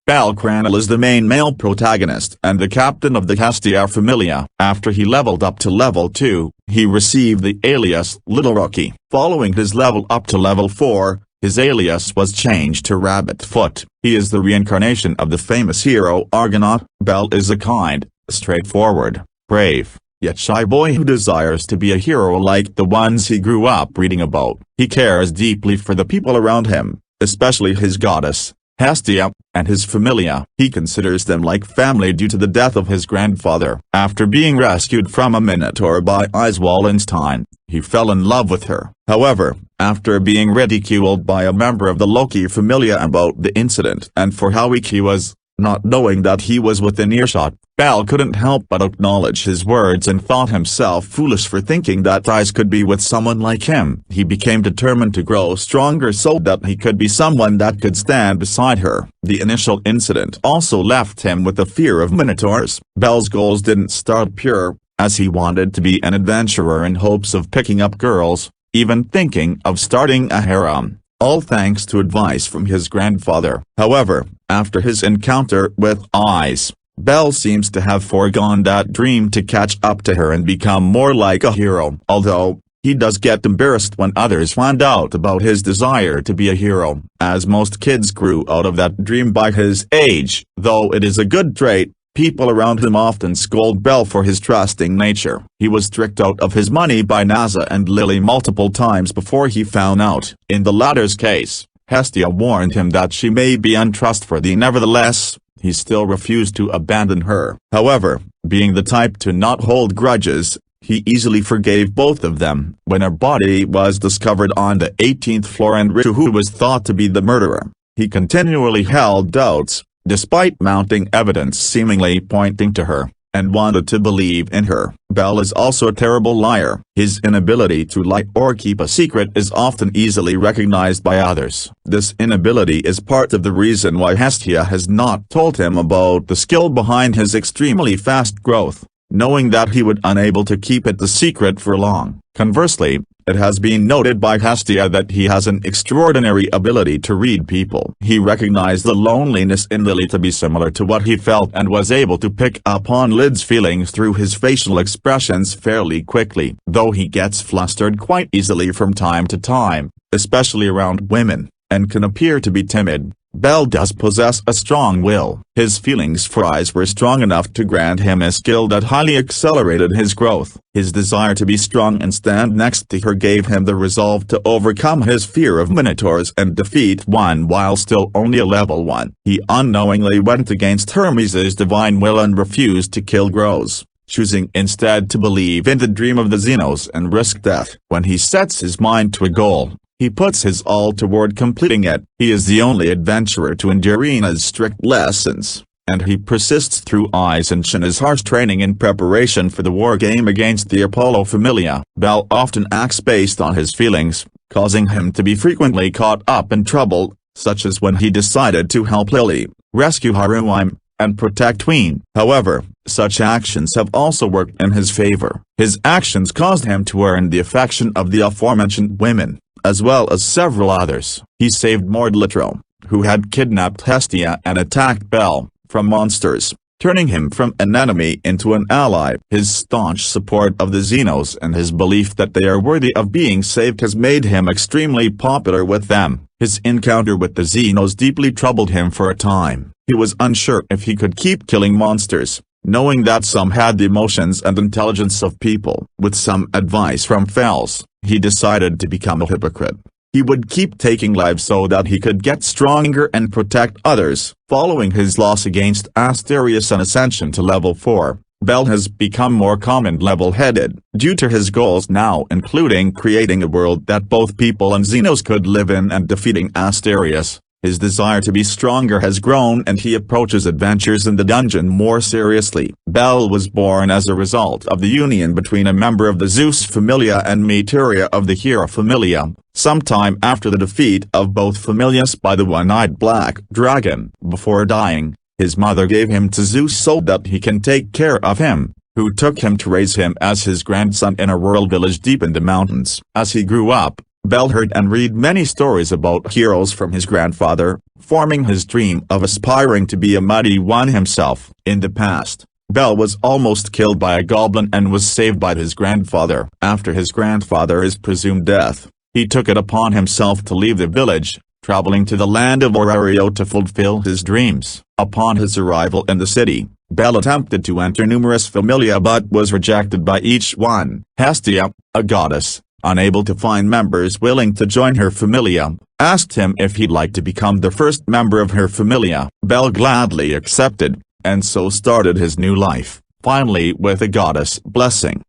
Bell Cranel is the main male protagonist and the captain of the Hestia Familia. After he leveled up to level 2, he received the alias Little Rookie. Following his level up to level 4, his alias was changed to Rabbit Foot. He is the reincarnation of the famous hero Argonaut. Bell is a kind, straightforward, brave, yet shy boy who desires to be a hero like the ones he grew up reading about. He cares deeply for the people around him, especially his goddess, Hestia, and his familia. He considers them like family due to the death of his grandfather. After being rescued from a minotaur by Wallenstein, he fell in love with her. However, after being ridiculed by a member of the Loki familia about the incident and for how weak he was, not knowing that he was within earshot, Bell couldn't help but acknowledge his words and thought himself foolish for thinking that Thais could be with someone like him. He became determined to grow stronger so that he could be someone that could stand beside her. The initial incident also left him with a fear of minotaurs. Bell's goals didn't start pure, as he wanted to be an adventurer in hopes of picking up girls, even thinking of starting a harem, all thanks to advice from his grandfather. However, after his encounter with Ice, Bell seems to have foregone that dream to catch up to her and become more like a hero. Although, he does get embarrassed when others find out about his desire to be a hero, as most kids grew out of that dream by his age. Though it is a good trait, people around him often scold Bell for his trusting nature. He was tricked out of his money by NASA and Lily multiple times before he found out. In the latter's case, Hestia warned him that she may be untrustworthy. Nevertheless, he still refused to abandon her. However, being the type to not hold grudges, he easily forgave both of them. When her body was discovered on the 18th floor and Ritu, who was thought to be the murderer, he continually held doubts, despite mounting evidence seemingly pointing to her, and wanted to believe in her. Bell is also a terrible liar. His inability to lie or keep a secret is often easily recognized by others. This inability is part of the reason why Hestia has not told him about the skill behind his extremely fast growth, knowing that he would unable to keep it the secret for long. Conversely, it has been noted by Hestia that he has an extraordinary ability to read people. He recognized the loneliness in Lily to be similar to what he felt and was able to pick up on Lid's feelings through his facial expressions fairly quickly. Though he gets flustered quite easily from time to time, especially around women, and can appear to be timid, Bell does possess a strong will. His feelings for Ice were strong enough to grant him a skill that highly accelerated his growth. His desire to be strong and stand next to her gave him the resolve to overcome his fear of minotaurs and defeat one while still only a level 1. He unknowingly went against Hermes' divine will and refused to kill Grows, choosing instead to believe in the dream of the Xenos and risk death. When he sets his mind to a goal, he puts his all toward completing it. He is the only adventurer to endure Ina's strict lessons, and he persists through Ice and Shana's harsh training in preparation for the war game against the Apollo Familia. Bell often acts based on his feelings, causing him to be frequently caught up in trouble, such as when he decided to help Lily, rescue Haruim, and protect Tween. However, such actions have also worked in his favor. His actions caused him to earn the affection of the aforementioned women, as well as several others. He saved Mordletro, who had kidnapped Hestia and attacked Bell, from monsters, turning him from an enemy into an ally. His staunch support of the Xenos and his belief that they are worthy of being saved has made him extremely popular with them. His encounter with the Xenos deeply troubled him for a time. He was unsure if he could keep killing monsters, knowing that some had the emotions and intelligence of people. With some advice from Fels, he decided to become a hypocrite. He would keep taking lives so that he could get stronger and protect others. Following his loss against Asterius and ascension to level 4, Bell has become more calm and level-headed, due to his goals now including creating a world that both people and Xenos could live in and defeating Asterius. His desire to be stronger has grown and he approaches adventures in the dungeon more seriously. Bell was born as a result of the union between a member of the Zeus Familia and Materia of the Hera Familia, sometime after the defeat of both Familias by the one-eyed black dragon. Before dying, his mother gave him to Zeus so that he can take care of him, who took him to raise him as his grandson in a rural village deep in the mountains. As he grew up, Bell heard and read many stories about heroes from his grandfather, forming his dream of aspiring to be a mighty one himself. In the past, Bell was almost killed by a goblin and was saved by his grandfather. After his grandfather's presumed death, he took it upon himself to leave the village, traveling to the land of Orario to fulfill his dreams. Upon his arrival in the city, Bell attempted to enter numerous familia but was rejected by each one. Hestia, a goddess, unable to find members willing to join her familia, asked him if he'd like to become the first member of her familia. Bell gladly accepted, and so started his new life, finally with a goddess' blessing.